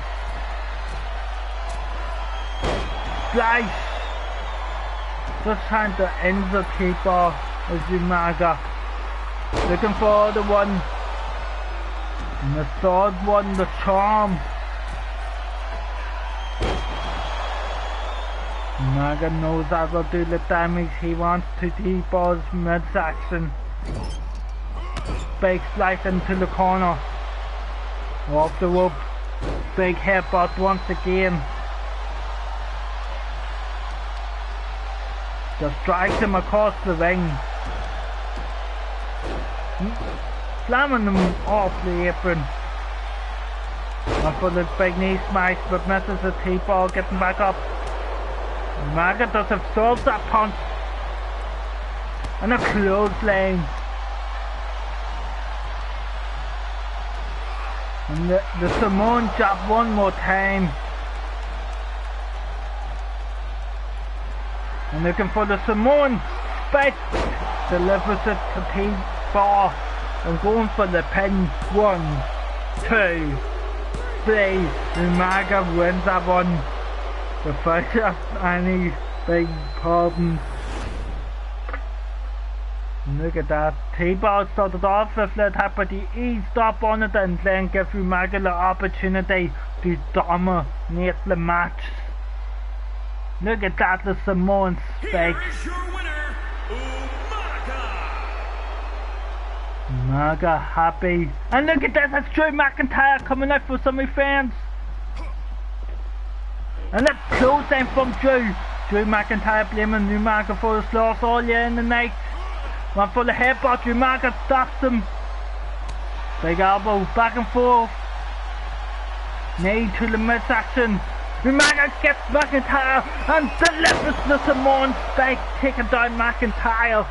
Slice! Just trying to end the T-Bar as Umaga. Looking for the one. And the third one, the charm. Umaga knows that will do the damage he wants to T-Bar's midsection. Big slice into the corner. Off the rope. Big headbutt once again. Just drags him across the ring. Slamming him off the apron. Up for the big knee smash, but misses the T-Bar, getting back up. Umaga does absorb that punch. And a clothesline. And the Samoan jab one more time. And looking for the Samoan spike. Delivers it to T-Bar. And going for the pin. 1, 2, 3. Umaga wins that one. The fight of any big problem. Look at that. T-Bar started off with that attack, but he eased up on it and then gave Umaga the opportunity to dominate the match. Look at that, the Samoan spike. Here is your winner, Umaga happy. And look at this, it's Drew McIntyre coming out for some fans. And that close down from Drew. Drew McIntyre blaming Umaga for his loss all year in the night. One for the headbutt, Umaga stops him. Big elbow, back and forth. Knee to the midsection. Umaga gets McIntyre and delivers the Samoan spike, taking down McIntyre.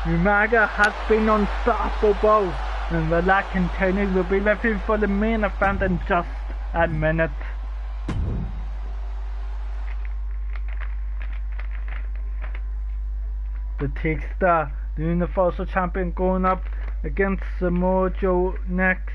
Umaga has been unstoppable. And will that continue? We'll be looking for the main event in just a minute. The T-Star, the Universal Champion, going up against Samoa Joe next.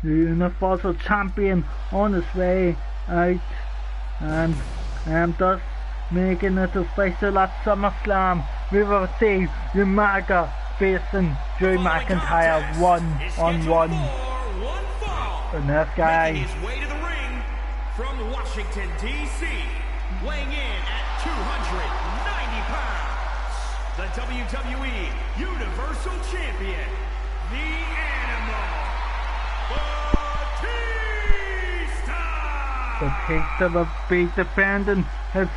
The Universal Champion on his way out and thus making it official at SummerSlam. we will see Umaga facing Drew McIntyre one-on-one. And this guy, making his way to the ring from Washington, D.C., weighing in at 290 pounds, the WWE Universal Champion, the Animal, Batista! Batista will be defending his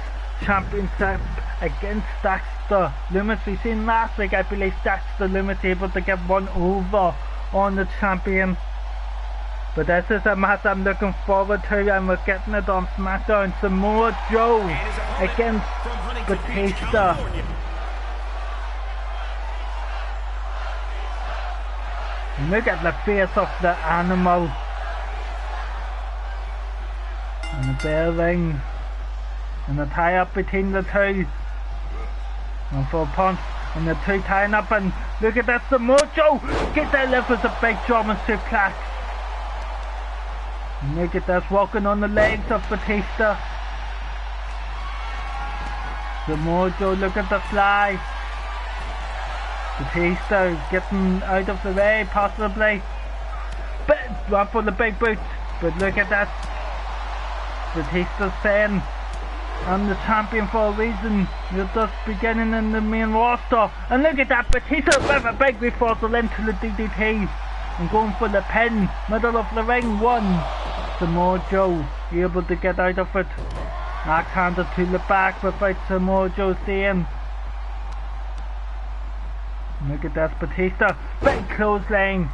championship against Dexter Lumis. We seen last week, I believe Dexter Lumis able to get one over on the champion. But this is a match I'm looking forward to, and we're getting it on SmackDown. Samoa Joe against Batista. Look at the face of the Animal. And the bell ring. And the tie up between the two. And for a punch. And the two tying up, and look at that, Samoa Joe get that left with a big German suplex. And look at this, walking on the legs of Batista. Samoa Joe, look at the fly. Batista getting out of the way, possibly. But run for the big boot. But look at that. Batista's saying, I'm the champion for a reason. You're just beginning in the main roster. And look at that, Batista with a big reversal into the DDT. And going for the pin, middle of the ring, one. Samoa Joe able to get out of it. Axe handed to the back without Samoa Joe seeing. Look at that, Batista, big clothesline.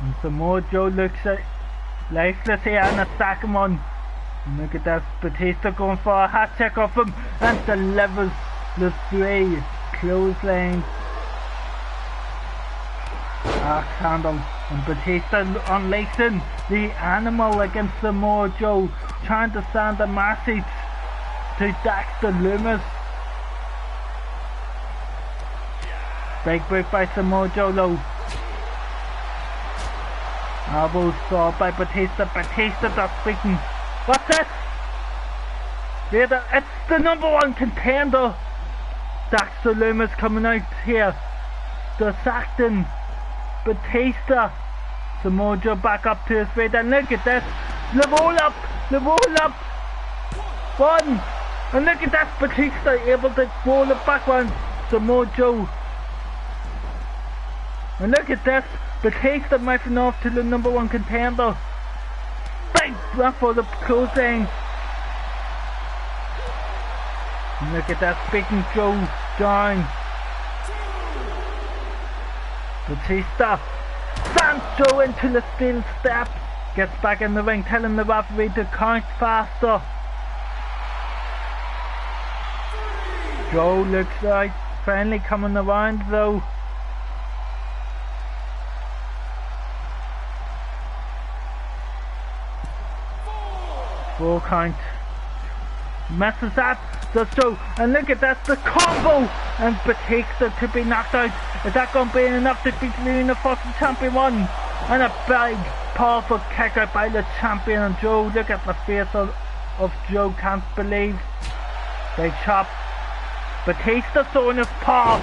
And Samoa Joe looks lifeless here, and a second one. And look at that, Batista going for a hat check off him and delivers the three clotheslines. Axe handle, and Batista unleashing the Animal against Samoa Joe, trying to send a message to Dexter Lumis. Big break by Samoa Joe though. Elbow saw by Batista. Batista just speaking. What's that? It's the #1 contender. Dexter Lumis coming out here. Dissecting Batista. Samoa Joe back up to his feet, and look at this. The roll up. One. And look at that, Batista able to roll it backwards. Samoa Joe. And look at this, Batista mouthing off to the #1 contender. Big drop for the closing. And look at that, beating Joe down. Batista sends Joe into the steel step. Gets back in the ring, telling the referee to count faster. Joe looks like finally coming around though. 4 count. Messes up the Joe, and look at that, the combo, and Batista to be knocked out. Is that going to be enough to beat the Universal Champion one? And a big powerful kick out by the champion, and Joe, look at the face of Joe, can't believe. Big chop. Batista showing his paw.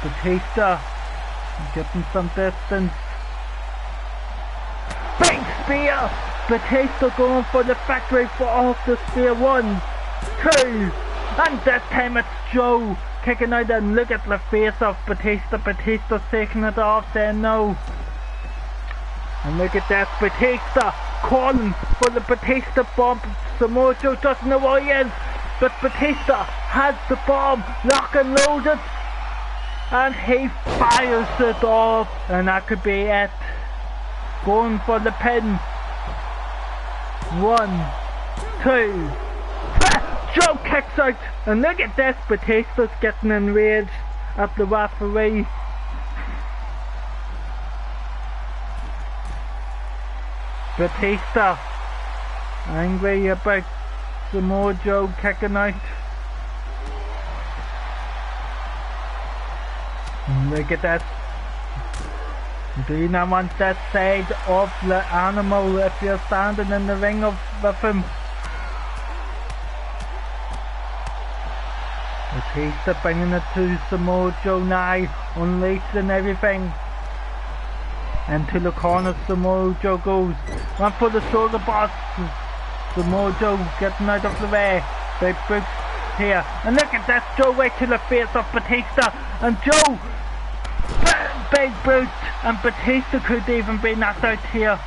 Batista getting some distance. Big spear. Batista going for the factory for off the spear. 1, 2, and this time it's Joe kicking out, and look at the face of Batista. Batista's taking it off, saying no. And look at that, Batista calling for the Batista bomb. Samoa Joe doesn't know what he is, but Batista has the bomb lock and loaded, and he fires it off, and that could be it. Going for the pin. 1, 2, Joe kicks out, and look at this, Batista's getting enraged at the referee. Batista angry about Samoa Joe kicking out. And look at that. Do you not want that side of the Animal if you're standing in the ring with him? Batista bringing it to Samoa Joe now, unleashing everything. Into the corner Samoa Joe goes. One for the shoulder boss. Samoa Joe getting out of the way. Big boots here. And look at this, Joe right to the face of Batista. And Joe, big boot. And Batista could even be knocked out here.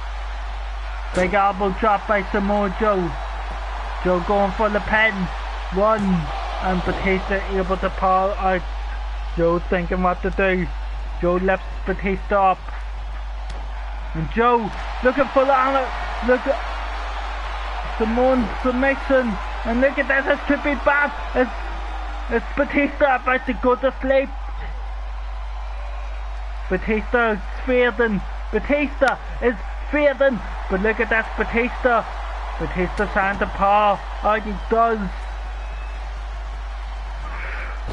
Big elbow drop by Samoa Joe. Joe going for the pin. One. And Batista able to pull out. Joe thinking what to do. Joe lifts Batista up. And Joe looking for the honor. Look at Samoan submission. And look at this, this could be bad. It's Batista about to go to sleep. Batista is fading. Batista is fading. But look at this, Batista. Batista trying to paw out, he does.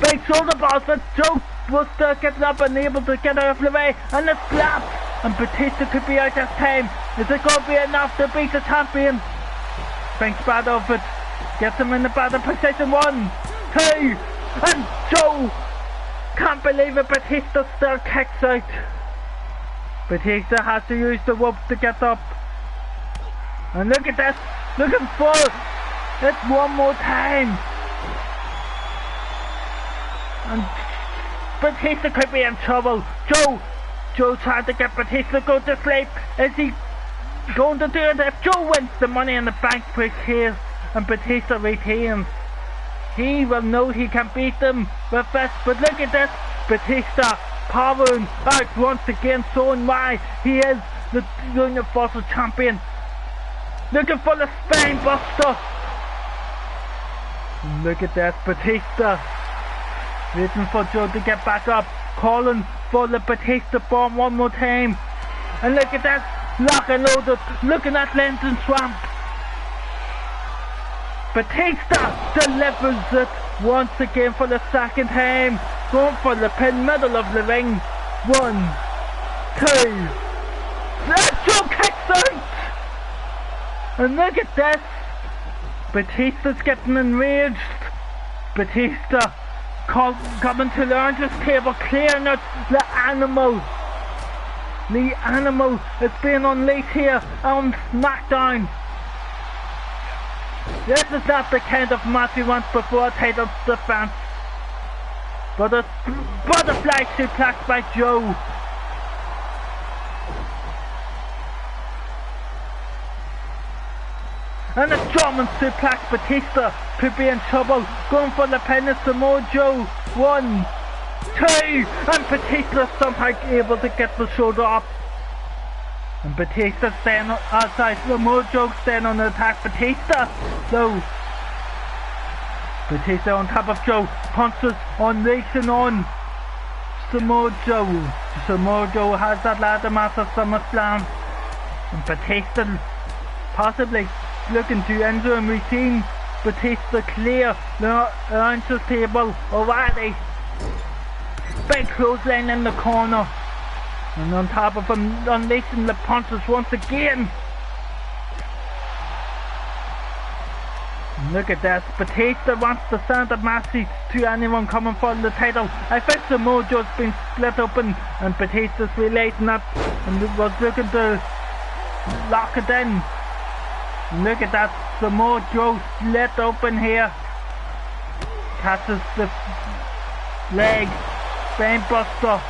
Big shoulder boss, but Joe was still getting up and able to get out of the way. And the slap. And Batista could be out this time. Is it going to be enough to beat the champion? Thinks bad of it. Gets him in the better position. 1, 2. And Joe can't believe it. Batista still kicks out. Batista has to use the rope to get up. And look at this. Looking for it one more time. And Batista could be in trouble. Joe trying to get Batista to go to sleep. Is he going to do it? If Joe wins, the Money in the Bank push here and Batista retains, he will know he can beat them with this. But look at this, Batista powering out once again, showing why he is the Universal Champion. Looking for the spine buster. Look at this, Batista waiting for Joe to get back up, calling for the Batista bomb one more time. And look at that, lock and loaded, looking at Lenton Swamp. Batista delivers it once again for the second time, going for the pin, middle of the ring. 1, 2. Joe kicks out. And look at this, Batista's getting enraged. Batista coming to the announcer's table, clearing out the animal. The animal is being unleashed here on SmackDown. This is not the kind of match we want before a title defense. But a butterfly suplex by Joe. And a German suplex. Batista could be in trouble. Going for the pin is Samoa Joe. 1, 2. And Batista somehow able to get the shoulder up. And Batista staying outside. Samoa Joe staying on the attack. Batista though. Batista on top of Joe. Punches unleashing on Samoa Joe. Samoa Joe has that ladder match of SummerSlam. And Batista possibly looking to enter and retain. Batista clear the announcer's table already. Big clothesline in the corner. And on top of him, unleashing the punches once again. Look at this. Batista wants to send a message to anyone coming for the title. I think Samoa Joe's been split open and Batista's relating that and was looking to lock it in. Look at that, Samoa Joe split open here. Catches the leg, spine buster.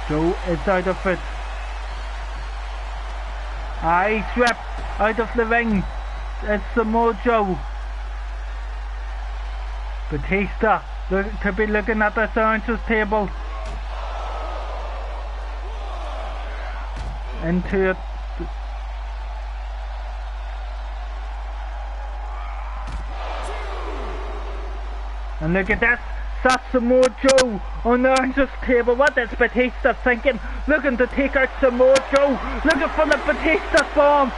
Joe is out of it. Eye trip out of the ring. It's Samoa Joe. Batista could be looking at the announcer's table. Into it. And look at this, that's Samoa Joe on the announcer's table. What is Batista thinking? Looking to take out Samoa Joe, looking for the Batista bomb.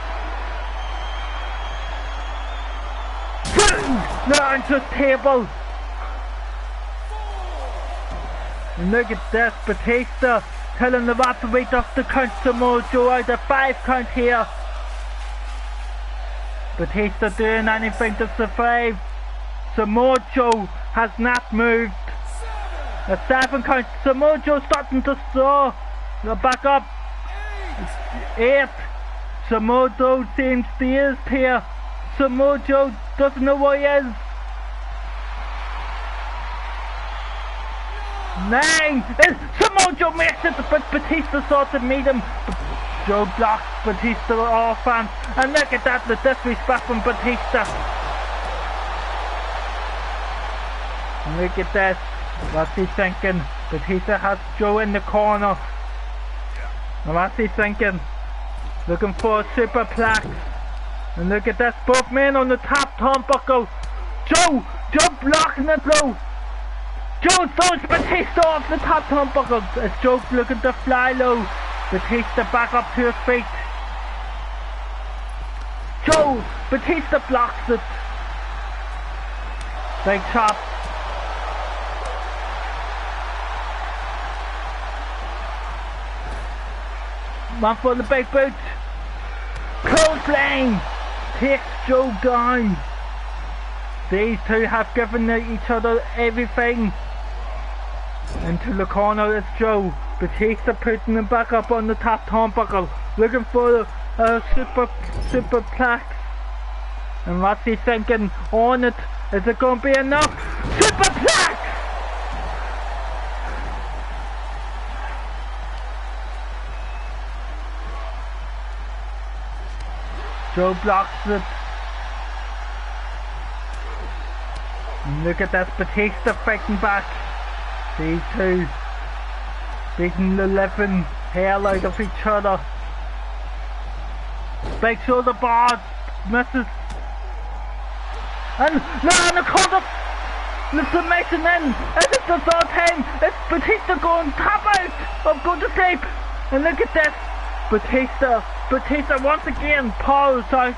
The announcer's table. And look at this, Batista telling the referee just to count Samoa Joe out. A 5 count here. Batista doing anything to survive. Samoa Joe has not moved. A 7 count. Samoa Joe starting to stall. Back up. 8. Samoa Joe seems dazed here. Samoa Joe doesn't know where he is. 9. Samoa Joe makes it, but Batista sought to meet him. Joe blocks Batista off, and look at that, the disrespect from Batista. And look at this. What's he thinking? Batista has Joe in the corner. And what's he thinking? Looking for a superplex. And look at this, both men on the top turnbuckle. Joe blocking it low. Joe throws Batista off the top turnbuckle. As Joe looking to fly low. Batista back up to his feet. Batista blocks it. Big chop. One for the big boot. Clothesline takes Joe down. These two have given each other everything. Into the corner is Joe. Batista putting him back up on the top turnbuckle. Looking for a superplex. And what's he thinking? On it. Is it going to be enough? Superplex! Joe blocks it. And look at that, Batista fighting back. These two beating the living hell out of each other. Big shoulder bar misses. And now the corner. The submission in. This is the third time. It's Batista going tap out. I'm going to sleep. And look at this. Batista once again powers out.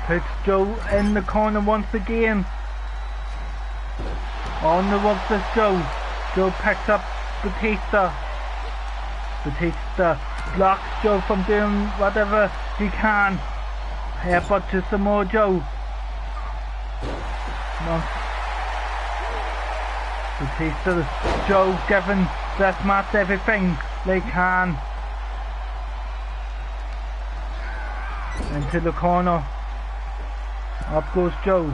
Puts Joe in the corner once again. On the ropes is Joe. Joe picks up Batista. Batista blocks Joe from doing whatever he can. Headbutt to Samoa Joe. Batista, Joe giving this match everything they can. Into the corner. Up goes Joe.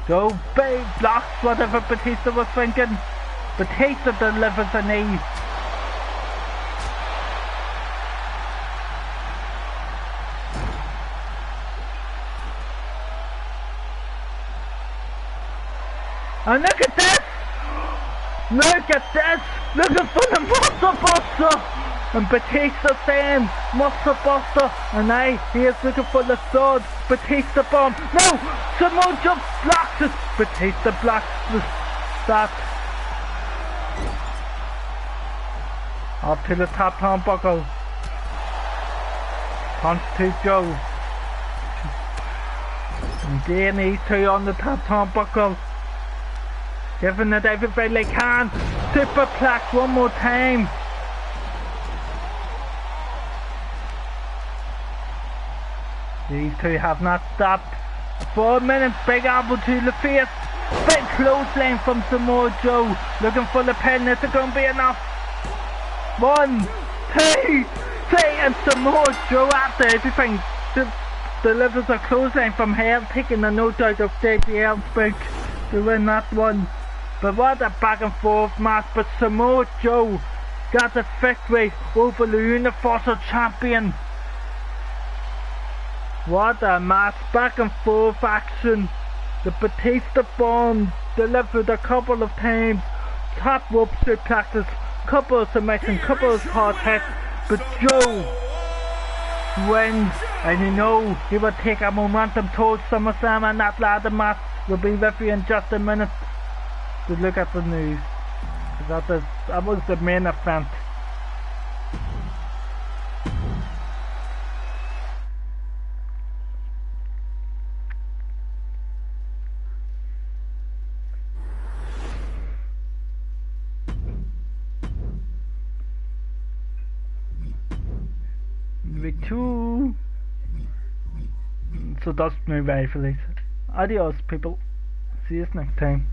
Joe big blocks whatever Batista was thinking. Batista delivers a knee. And look at this! Look at this! Looking for the Monster Buster! And Batista saying Monster Buster, and now he is looking for the third Batista bomb. No! Samoa Joe blocks it! Batista blocks that. Up to the top turnbuckle. Punch to Joe. And again these two on the top turnbuckle. Giving it everything they can. Superplex one more time. These two have not stopped. 4 minutes, big elbow to the face. Big clothesline from Samoa Joe. Looking for the pin, is it going to be enough? 1, 2, 3, and Samoa Joe after everything delivers a clothesline from hell, taking the note out of JBL's book to win that one. But what a back and forth match, but Samoa Joe got the victory over the Universal Champion. What a match, back and forth action. The Batista bomb delivered a couple of times. Top rope suplexes, couple of submissions, couple of hard hits. But Joe wins, and you know he will take a momentum towards SummerSlam, and that ladder match will be with you in just a minute. To look at the news. That was the main event. Week 2. so that's my way for this. Adios, people. See you next time.